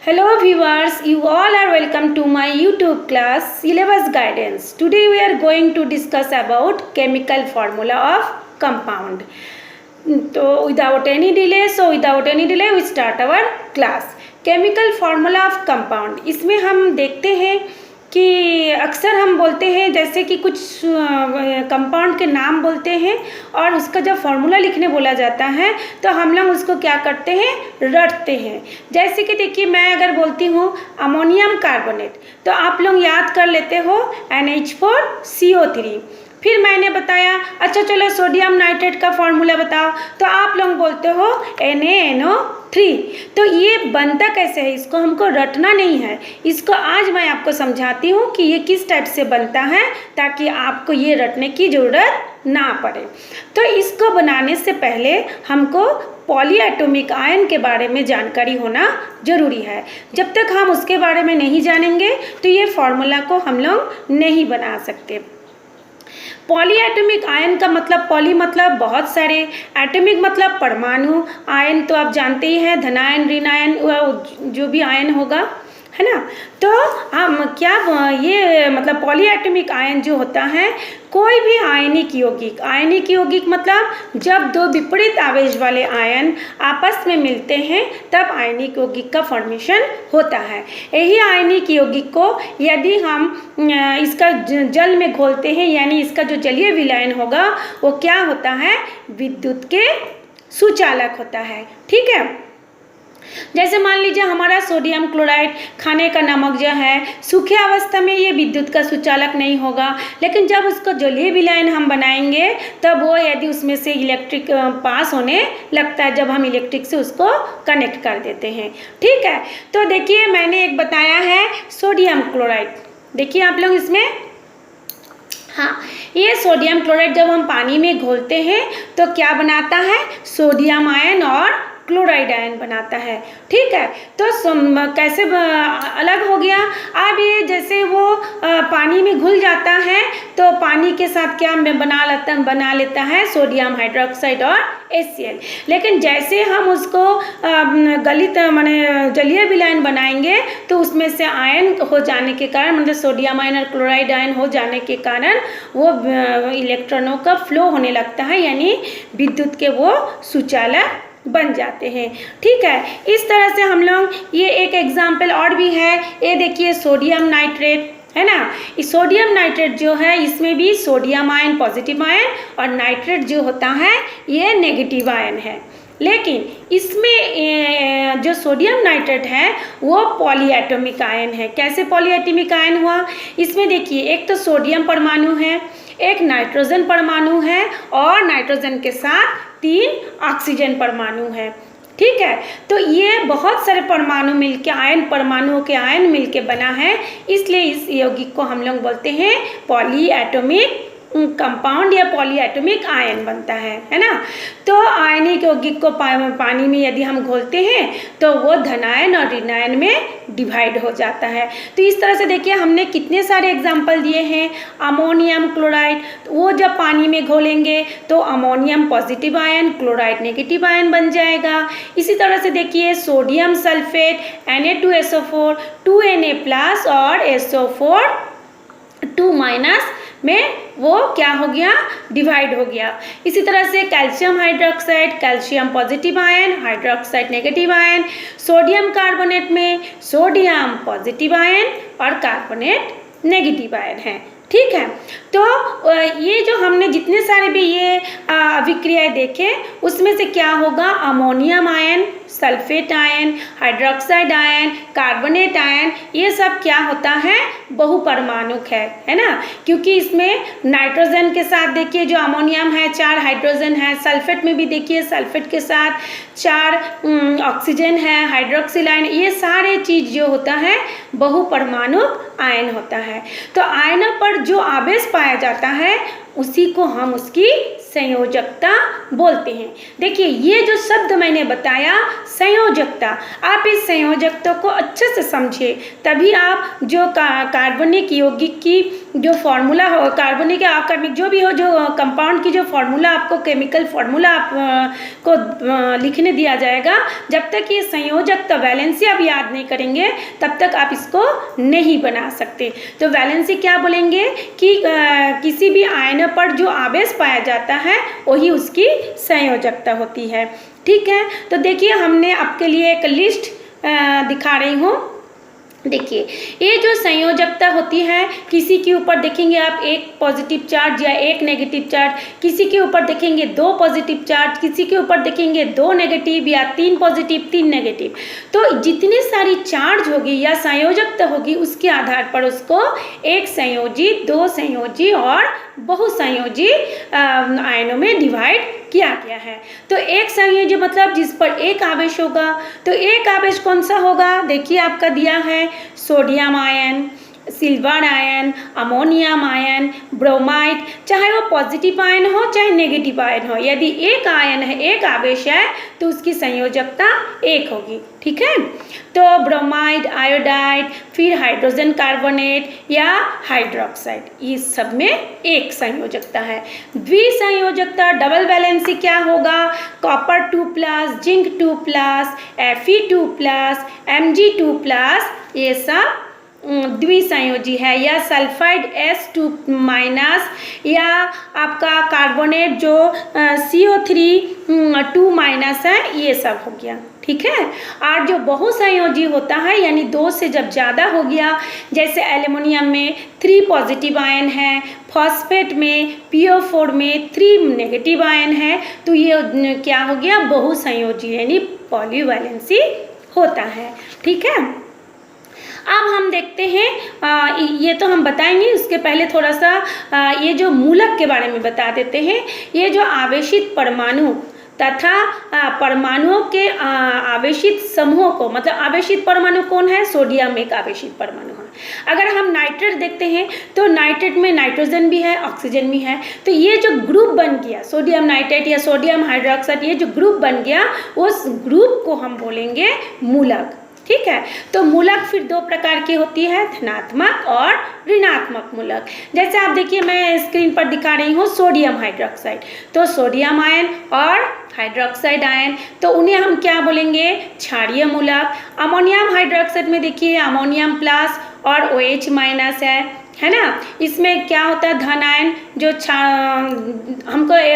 Hello viewers, you all are welcome to my YouTube class Syllabus Guidance. Today we are going to discuss about chemical formula of compound. So without any delay we start our class. Chemical formula of compound. इसमें हम देखते हैं कि अक्सर हम बोलते हैं जैसे कि कुछ कंपाउंड के नाम बोलते हैं और उसका जब फॉर्मूला लिखने बोला जाता है तो हम लोग उसको क्या करते हैं, रटते हैं। जैसे कि देखिए, मैं अगर बोलती हूँ अमोनियम कार्बोनेट तो आप लोग याद कर लेते हो NH4CO3। फिर मैंने बताया अच्छा चलो सोडियम नाइट्रेट का फॉर्मूला बताओ तो आप लोग बोलते हो NaNO3। तो ये बनता कैसे है, इसको हमको रटना नहीं है। इसको आज मैं आपको समझाती हूँ कि ये किस टाइप से बनता है ताकि आपको ये रटने की ज़रूरत ना पड़े। तो इसको बनाने से पहले हमको पॉलीएटॉमिक आयन के बारे में जानकारी होना ज़रूरी है। जब तक हम उसके बारे में नहीं जानेंगे तो ये फॉर्मूला को हम लोग नहीं बना सकते। पॉलीएटॉमिक आयन का मतलब, पॉली मतलब बहुत सारे, एटॉमिक मतलब परमाणु, आयन तो आप जानते ही हैं, धनायन ऋणायन जो भी आयन होगा, है ना। तो हम क्या ये मतलब पॉलीएटॉमिक आयन जो होता है कोई भी आयनिक यौगिक मतलब जब दो विपरीत आवेश वाले आयन आपस में मिलते हैं तब आयनिक यौगिक का फॉर्मेशन होता है। यही आयनिक यौगिक को यदि हम इसका जल में घोलते हैं यानी इसका जो जलीय विलयन होगा वो क्या होता है, विद्युत के सुचालक होता है। ठीक है, जैसे मान लीजिए हमारा सोडियम क्लोराइड खाने का नमक जो है सूखे अवस्था में ये विद्युत का सुचालक नहीं होगा, लेकिन जब उसको जलीय विलयन हम बनाएंगे तब वो यदि उसमें से इलेक्ट्रिक पास होने लगता है, जब हम इलेक्ट्रिक से उसको कनेक्ट कर देते हैं। ठीक है, तो देखिए मैंने एक बताया है सोडियम क्लोराइड। देखिए आप लोग इसमें, हाँ, ये सोडियम क्लोराइड जब हम पानी में घोलते हैं तो क्या बनाता है, सोडियम आयन और क्लोराइड आयन बनाता है। ठीक है, तो कैसे अलग हो गया। अब ये जैसे वो पानी में घुल जाता है तो पानी के साथ क्या बना लेता है सोडियम हाइड्रोक्साइड और HCl। लेकिन जैसे हम उसको गलित माने जलीय विलयन बनाएंगे तो उसमें से आयन हो जाने के कारण, मतलब सोडियम आयन और क्लोराइड आयन हो जाने के कारण वो इलेक्ट्रॉनों का फ्लो होने लगता है, यानी विद्युत के वो सुचालक बन जाते हैं। ठीक है, इस तरह से हम लोग, ये एक एग्जाम्पल और भी है, ये देखिए सोडियम नाइट्रेट है ना। इस सोडियम नाइट्रेट जो है इसमें भी सोडियम आयन पॉजिटिव आयन और नाइट्रेट जो होता है ये नेगेटिव आयन है। लेकिन इसमें जो सोडियम नाइट्रेट है वो पॉलीएटॉमिक आयन है। कैसे पॉलीएटॉमिक आयन हुआ, इसमें देखिए एक तो सोडियम परमाणु है, एक नाइट्रोजन परमाणु है और नाइट्रोजन के साथ 3 ऑक्सीजन परमाणु है। ठीक है, तो ये बहुत सारे परमाणु मिलके परमाणुओं के आयन मिलके बना है, इसलिए इस यौगिक को हम लोग बोलते हैं पॉलीएटॉमिक कंपाउंड या पॉलीएटॉमिक आयन बनता है ना। तो आयनिक यौगिक को पानी में यदि हम घोलते हैं तो वो धनायन और ऋणायन में डिवाइड हो जाता है। तो इस तरह से देखिए हमने कितने सारे एग्जाम्पल दिए हैं। अमोनियम क्लोराइड, वो जब पानी में घोलेंगे तो ammonium positive ion, chloride negative ion बन जाएगा। इसी तरह से देखिए सोडियम सल्फेट Na2SO4 2Na+ और SO4 2- में वो क्या हो गया, डिवाइड हो गया। इसी तरह से calcium hydroxide, calcium positive ion, hydroxide negative ion, sodium carbonate में सोडियम पॉजिटिव आयन और कार्बोनेट नेगेटिव आयन है। ठीक है, तो ये जो हमने जितने सारे भी ये अभिक्रियाएं देखे उसमें से क्या होगा, ammonium ion, sulphate ion, hydroxide ion, carbonate ion, ये सब क्या होता है, बहुपरमाणुक है ना। क्योंकि इसमें नाइट्रोजन के साथ देखिए जो अमोनियम है 4 हाइड्रोजन है, सल्फेट में भी देखिए सल्फेट के साथ 4 ऑक्सीजन है, हाइड्रोक्सिल आयन, ये सारे चीज़ जो होता है बहुपरमाणुक आयन होता है। तो आयनों पर जो आवेश पाया जाता है उसी को हम उसकी संयोजकता बोलते हैं। देखिए ये जो शब्द मैंने बताया संयोजकता, आप इस संयोजकता को अच्छे से समझिए, तभी आप जो कार्बनिक यौगिक की जो फॉर्मूला हो, कार्बनिक या अकार्बनिक जो भी हो, जो कंपाउंड की जो फॉर्मूला आपको केमिकल फॉर्मूला आप को लिखने दिया जाएगा, जब तक ये संयोजकता वैलेंसी आप याद नहीं करेंगे तब तक आप इसको नहीं बना सकते। तो वैलेंसी क्या बोलेंगे कि किसी भी आयन पर जो आवेश पाया जाता है वही उसकी संयोजकता होती है। ठीक है, तो देखिए हमने आपके लिए एक लिस्ट दिखा रही हूँ। देखिए ये जो संयोजकता होती है, किसी के ऊपर देखेंगे आप एक पॉजिटिव चार्ज या एक नेगेटिव चार्ज, किसी के ऊपर देखेंगे दो पॉजिटिव चार्ज, किसी के ऊपर देखेंगे दो नेगेटिव या तीन पॉजिटिव तीन नेगेटिव। तो जितनी सारी चार्ज होगी या संयोजकता होगी उसके आधार पर उसको एक संयोजी, दो संयोजी और बहुसंयोजी आयनों में डिवाइड किया गया है। तो एक संयोजी मतलब जिस पर एक आवेश होगा, तो एक आवेश कौन सा होगा, देखिए आपका दिया है sodium ion, silver ion, ammonium ion, bromide, चाहे वो पॉजिटिव आयन हो चाहे नेगेटिव आयन हो, यदि एक आयन है, एक आवेश है तो उसकी संयोजकता एक होगी। ठीक है, तो ब्रोमाइड, आयोडाइड, फिर हाइड्रोजन कार्बोनेट या हाइड्रोक्साइड, इस सब में एक संयोजकता है। द्विसंयोजकता डबल वैलेंसी क्या होगा, कॉपर 2+, जिंक 2+, Fe2+, Mg2+, ये सब द्विसंयोजी है। या सल्फाइड S2- या आपका कार्बोनेट जो CO3 2- है, ये सब हो गया। ठीक है, और जो बहुसंयोजी होता है यानी दो से जब ज़्यादा हो गया, जैसे एल्युमिनियम में 3 पॉजिटिव आयन है, फॉस्फेट में PO4 में 3 नेगेटिव आयन है, तो ये क्या हो गया, बहुसंयोजी यानी पॉलीवैलेंसी होता है। ठीक है, अब हम देखते हैं, ये तो हम बताएंगे, उसके पहले थोड़ा सा ये जो मूलक के बारे में बता देते हैं। ये जो आवेशित परमाणु तथा परमाणुओं के आवेशित समूहों को, मतलब आवेशित परमाणु कौन है, सोडियम एक आवेशित परमाणु है। अगर हम नाइट्रेट देखते हैं तो नाइट्रेट में नाइट्रोजन भी है, ऑक्सीजन भी है, तो ये जो ग्रुप बन गया सोडियम नाइट्रेट या सोडियम हाइड्रोक्साइड, ये जो ग्रुप बन गया उस ग्रुप को हम बोलेंगे मूलक। ठीक है, तो मूलक फिर दो प्रकार की होती है, धनात्मक और ऋणात्मक मूलक। जैसे आप देखिए मैं स्क्रीन पर दिखा रही हूँ सोडियम हाइड्रोक्साइड, तो सोडियम आयन और हाइड्रोक्साइड आयन, तो उन्हें हम क्या बोलेंगे, क्षारीय मूलक। अमोनियम हाइड्रोक्साइड में देखिए अमोनियम प्लस और OH- है ना, इसमें क्या होता है, धन आयन जो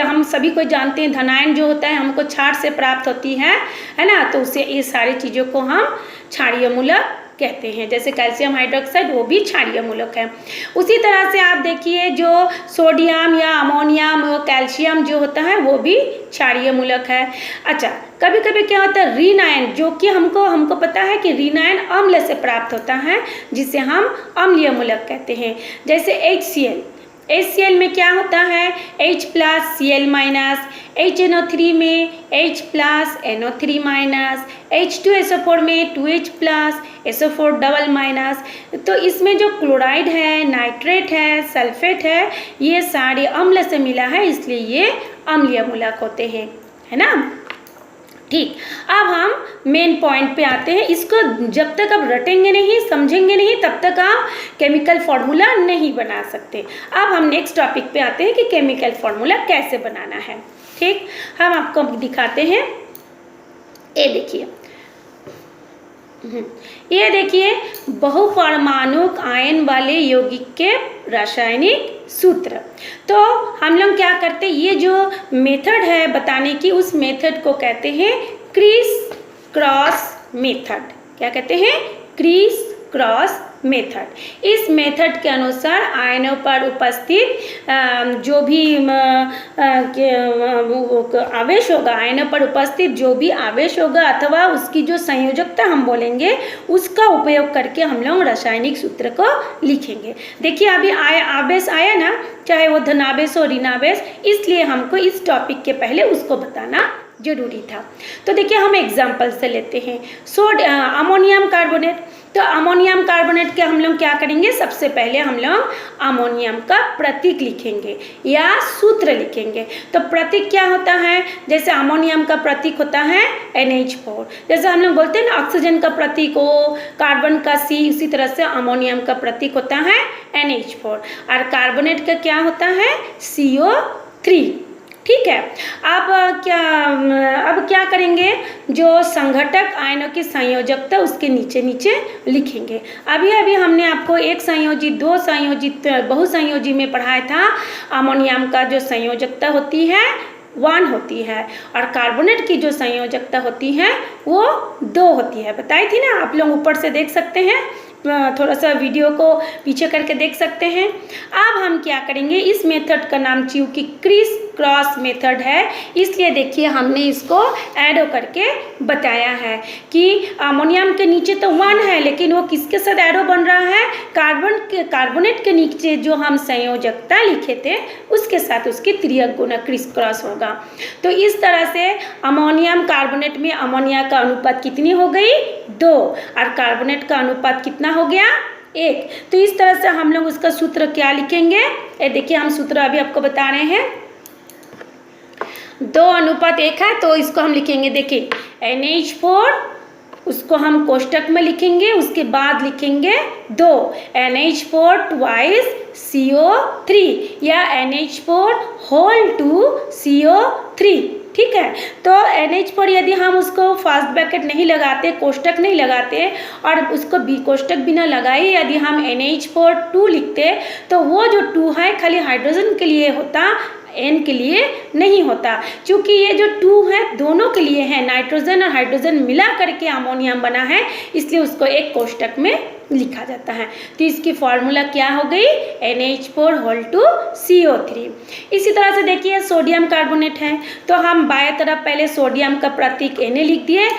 हम सभी को जानते हैं, धन आयन जो होता है हमको क्षार से प्राप्त होती है ना, तो उसे ये सारी चीज़ों को हम क्षारीय मूलक कहते हैं। जैसे कैल्शियम हाइड्रोक्साइड वो भी क्षारीय मूलक है। उसी तरह से आप देखिए जो सोडियम या अमोनियम, वो कैल्शियम जो होता है वो भी क्षारीय मूलक है। अच्छा, कभी कभी क्या होता है ऋण आयन, जो कि हमको पता है कि ऋण आयन अम्ल से प्राप्त होता है, जिसे हम अम्लीय मूलक कहते हैं। जैसे HCl में क्या होता है, H+Cl-, HNO3 में H+NO3-, H2SO4 में 2H+, SO4 तो इसमें जो क्लोराइड है, नाइट्रेट है, सल्फेट है, ये सारे अम्ल से मिला है, इसलिए ये अम्लीय मूलक होते हैं, है ना। ठीक, अब हम मेन पॉइंट पे आते हैं। इसको जब तक आप रटेंगे नहीं, समझेंगे नहीं, तब तक आप केमिकल फार्मूला नहीं बना सकते। अब हम नेक्स्ट टॉपिक पे आते हैं कि केमिकल फार्मूला कैसे बनाना है। ठीक, हम आपको दिखाते हैं। ये देखिए बहुपरमाणुक आयन वाले यौगिक के रासायनिक सूत्र। तो हम लोग क्या करते हैं, ये जो मेथड है बताने की, उस मेथड को कहते हैं क्रिस क्रॉस मेथड। क्या कहते हैं, क्रिस क्रॉस मेथड। इस मेथड के अनुसार आयनों पर उपस्थित जो भी आवेश होगा, आयनों पर उपस्थित जो भी आवेश होगा अथवा उसकी जो संयोजकता हम बोलेंगे, उसका उपयोग करके हम लोग रासायनिक सूत्र को लिखेंगे। देखिए अभी आवेश आया ना, चाहे वो धनावेश हो ऋणावेश, इसलिए हमको इस टॉपिक के पहले उसको बताना जरूरी था। तो देखिए हम एग्जाम्पल से लेते हैं। Ammonium carbonate. तो अमोनियम कार्बोनेट के हम लोग क्या करेंगे, सबसे पहले हम लोग अमोनियम का प्रतीक लिखेंगे या सूत्र लिखेंगे। तो प्रतीक क्या होता है, जैसे अमोनियम का प्रतीक होता है NH4, जैसे हम लोग बोलते हैं ना ऑक्सीजन का प्रतीक O, कार्बन का C, उसी तरह से अमोनियम का प्रतीक होता है NH4 और कार्बोनेट का क्या होता है CO3। ठीक है। अब क्या करेंगे, जो संघटक आयनों की संयोजकता उसके नीचे नीचे लिखेंगे। अभी हमने आपको एक संयोजी, दो संयोजित, बहुसंयोजी में पढ़ाया था अमोनियम का जो संयोजकता होती है 1 होती है और कार्बोनेट की जो संयोजकता होती है वो 2 होती है। बताई थी ना, आप लोग ऊपर से देख सकते हैं, थोड़ा सा वीडियो को पीछे करके देख सकते हैं। अब हम क्या करेंगे, इस मेथड का नाम चूंकि क्रिस क्रॉस मेथड है, इसलिए देखिए हमने इसको ऐड करके बताया है कि अमोनियम के नीचे तो 1 है, लेकिन वो किसके साथ एरो बन रहा है, कार्बोनेट के नीचे जो हम संयोजकता लिखे थे उसके साथ उसकी त्रियक गुना क्रिस क्रॉस होगा। तो इस तरह से अमोनियम कार्बोनेट में अमोनिया का अनुपात कितनी हो गई, 2 और कार्बोनेट का अनुपात कितना हो गया, 1। तो इस तरह से हम लोग उसका सूत्र क्या लिखेंगे, ये देखिए हम सूत्र अभी आपको बता रहे हैं। 2:1 है तो इसको हम लिखेंगे, देखिए NH4 उसको हम कोष्टक में लिखेंगे, उसके बाद लिखेंगे 2 NH4 2 CO3 या NH4 होल 2 CO3। ठीक है। तो NH4 यदि हम उसको फर्स्ट ब्रैकेट नहीं लगाते, कोष्टक नहीं लगाते और उसको कोष्टक बिना लगाए यदि हम NH4 2 लिखते तो वो जो 2 है खाली हाइड्रोजन के लिए होता, N के लिए नहीं होता। क्योंकि ये जो 2 है दोनों के लिए है, नाइट्रोजन और हाइड्रोजन मिला करके अमोनियम बना है, इसलिए उसको एक कोष्टक में लिखा जाता है। तो इसकी फॉर्मूला क्या हो गई, NH4 होल 2 CO3। इसी तरह से देखिए सोडियम कार्बोनेट है, तो हम बाएं तरफ पहले सोडियम का प्रतीक Na लिख दिए,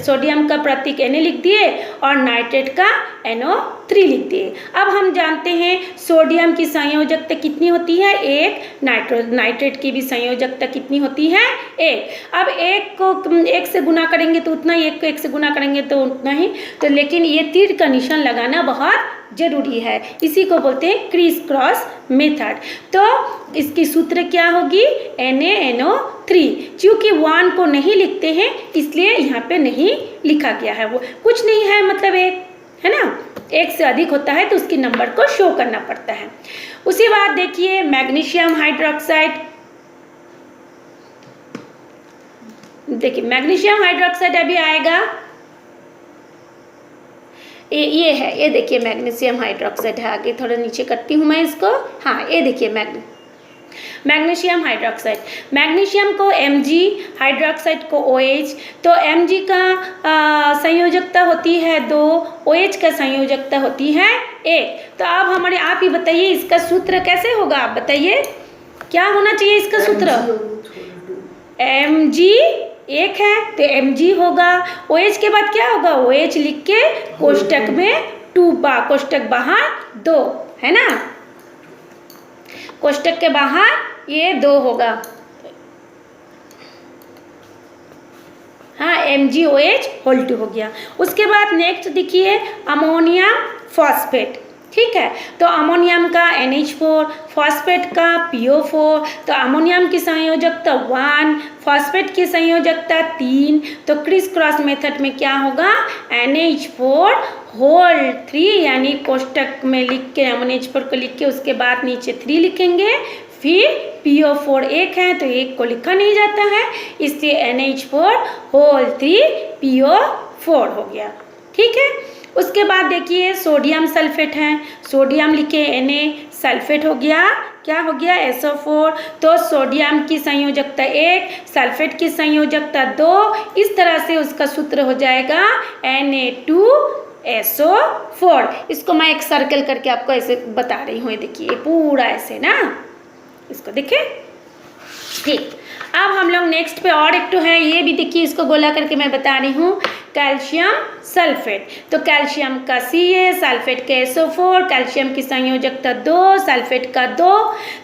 सोडियम का प्रतीक Na लिख दिए और नाइट्रेट का NO3 लिख दिए। अब हम जानते हैं सोडियम की संयोजकता कितनी होती है, 1। नाइट्रेट की भी संयोजकता कितनी होती है, 1। अब 1 को 1 से गुना करेंगे तो उतना ही, 1 को 1 से गुना करेंगे तो उतना ही। तो लेकिन ये तीर का निशान लगाना बहुत जरूरी है, इसी को बोलते हैं क्रिस क्रॉस मेथड। तो इसकी सूत्र क्या होगी, NaNO3। क्योंकि 1 को नहीं लिखते हैं इसलिए यहाँ पे नहीं लिखा गया है, वो कुछ नहीं है, मतलब 1 है ना, 1 से अधिक होता है तो उसके नंबर को शो करना पड़ता है। उसी बाद देखिए मैग्नीशियम हाइड्रोक्साइड, देखिए मैग्नीशियम हाइड्रोक्साइड अभी आएगा, ये है, ये देखिए मैग्नीशियम हाइड्रोक्साइड है, आगे थोड़ा नीचे करती हूँ मैं इसको, हाँ ये देखिए मैग्नीशियम हाइड्रोक्साइड, मैग्नीशियम को Mg, हाइड्रोक्साइड को OH। तो Mg का संयोजकता होती है 2, OH का संयोजकता होती है 1। तो अब हमारे आप ही बताइए इसका सूत्र कैसे होगा, आप बताइए क्या होना चाहिए इसका सूत्र, Mg 1 है तो Mg होगा, OH के बाद क्या होगा, OH लिख के कोष्टक में 2 कोष्टक बाहर 2 है ना, कोष्टक के बाहर ये 2 होगा, हाँ MgOH होल 2 हो गया। उसके बाद नेक्स्ट देखिए अमोनियम फॉस्फेट, ठीक है। तो अमोनियम का NH4, फॉस्फेट का PO4, तो अमोनियम की संयोजकता 1, फॉस्फेट की संयोजकता 3। तो क्रिस क्रॉस मेथड में क्या होगा, NH4 होल 3 यानी कोष्टक में लिख के NH4 को लिख के उसके बाद नीचे 3 लिखेंगे, फिर PO4 1 है तो 1 को लिखा नहीं जाता है, इसलिए NH4 होल 3 PO4 हो गया, ठीक है। उसके बाद देखिए सोडियम सल्फेट है, सोडियम लिखे Na, सल्फेट हो गया, क्या हो गया SO4। तो सोडियम की संयोजकता 1, सल्फेट की संयोजकता 2, इस तरह से उसका सूत्र हो जाएगा Na2SO4। इसको मैं एक सर्कल करके आपको ऐसे बता रही हूँ, देखिए पूरा ऐसे ना, इसको देखिए, ठीक। अब हम लोग नेक्स्ट पे और एक तो है, ये भी देखिए इसको गोला करके मैं बता रही हूँ कैल्शियम सल्फेट। तो कैल्शियम का Ca, सल्फेट के SO4, कैल्शियम की संयोजकता 2, सल्फेट का 2।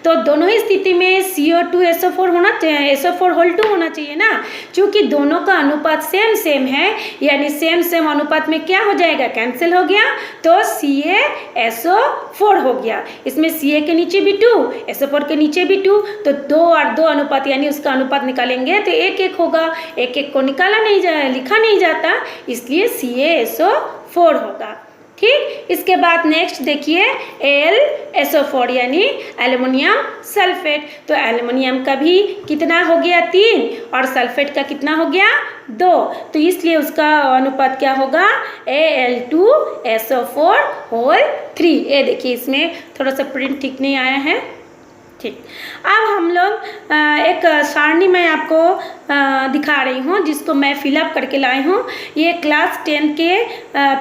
तो दोनों ही स्थिति में CO2 SO4 होना चाहिए, SO4 होना चाहिए ना। क्योंकि दोनों का अनुपात सेम सेम है, यानी सेम सेम अनुपात में क्या हो जाएगा, कैंसिल हो गया, तो CaSO4 हो गया। इसमें Ca के नीचे भी 2, SO4 के नीचे भी 2, तो 2 और 2 अनुपात यानी उसका अनुपात निकालेंगे तो 1-1 होगा। 1-1 को निकाला नहीं जाए, लिखा नहीं जाता, इसलिए CaSO4 होगा। ठीक, इसके बाद नेक्स्ट देखिए AlSO4 यानी एल्युमिनियम सल्फेट। तो एल्युमिनियम का भी कितना हो गया 3 और सल्फेट का कितना हो गया 2, तो इसलिए उसका अनुपात क्या होगा Al2SO4 होल 3। ये देखिए इसमें थोड़ा सा प्रिंट ठीक नहीं आया है। ठीक, अब हम लोग एक सारणी मैं आपको दिखा रही हूँ जिसको मैं फिलअप करके लाई हूँ। ये क्लास 10 के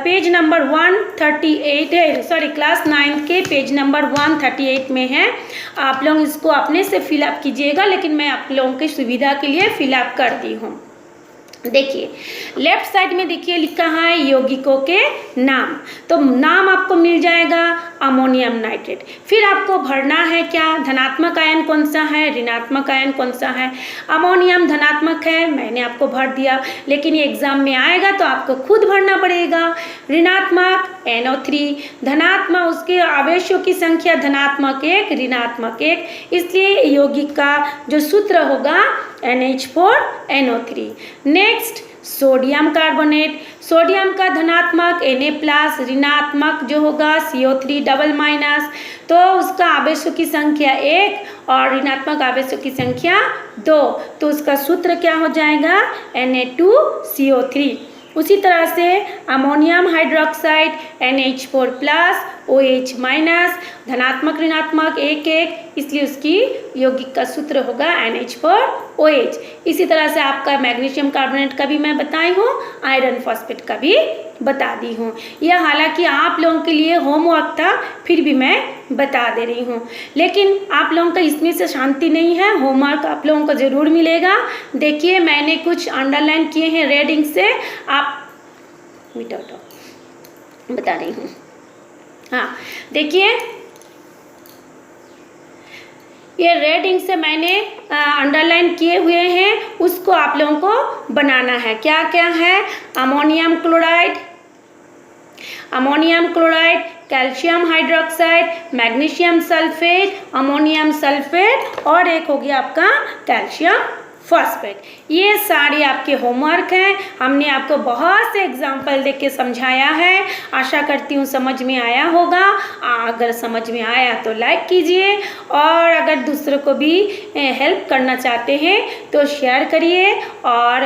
पेज नंबर 138 है, सॉरी क्लास 9 के पेज नंबर 138 में है। आप लोग इसको अपने से फिलअप कीजिएगा, लेकिन मैं आप लोगों की सुविधा के लिए फिलअप कर दी हूँ। देखिए लेफ्ट साइड में देखिए लिखा है यौगिकों के नाम। तो नाम आपको मिल जाएगा अमोनियम नाइट्रेट। फिर आपको भरना है क्या, धनात्मक आयन कौन सा है, ऋणात्मक आयन कौन सा है। अमोनियम धनात्मक है, मैंने आपको भर दिया, लेकिन ये एग्जाम में आएगा तो आपको खुद भरना पड़ेगा। ऋणात्मक NO3, धनात्मक उसके आवेशों की संख्या धनात्मक 1 ऋणात्मक 1, इसलिए यौगिक का जो सूत्र होगा NH4NO3। Next sodium carbonate, sodium का धनात्मक Na+, ऋणात्मक जो होगा CO3 डबल माइनस, तो उसका आवेशों की संख्या 1 और ऋणात्मक आवेशों की संख्या 2, तो उसका सूत्र क्या हो जाएगा Na2CO3। उसी तरह से अमोनियम हाइड्रोक्साइड NH4+, OH-, धनात्मक ऋणात्मक 1-1, इसलिए उसकी यौगिक का सूत्र होगा NH4OH। इसी तरह से आपका मैग्नीशियम कार्बोनेट का भी मैं बताई हूँ, आयरन फॉस्फेट का भी बता दी हूँ। यह हालांकि आप लोगों के लिए होमवर्क था, फिर भी मैं बता दे रही हूँ, लेकिन आप लोगों का इसमें से शांति नहीं है, होमवर्क आप लोगों को ज़रूर मिलेगा। देखिए मैंने कुछ अंडरलाइन किए हैं रेड इंक से, आप मिटा बता रही हूँ। हाँ देखिए ये रेड इंक से मैंने अंडरलाइन किए हुए हैं, उसको आप लोगों को बनाना है। क्या क्या है, ammonium chloride, calcium hydroxide, magnesium sulphate, ammonium sulphate और एक हो गया आपका कैल्शियम फॉस्फेट। ये सारे आपके होमवर्क हैं। हमने आपको बहुत से एग्जाम्पल देख के समझाया है, आशा करती हूँ समझ में आया होगा। अगर समझ में आया तो लाइक कीजिए, और अगर दूसरों को भी हेल्प करना चाहते हैं तो शेयर करिए, और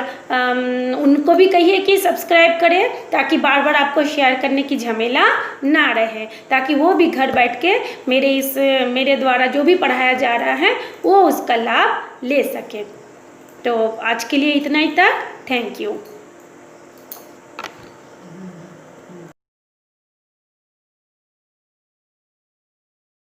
उनको भी कहिए कि सब्सक्राइब करें, ताकि बार बार आपको शेयर करने की झमेला ना रहे, ताकि वो भी घर बैठ के मेरे द्वारा जो भी पढ़ाया जा रहा है वो उसका लाभ ले सके। तो आज के लिए इतना ही तक, थैंक यू।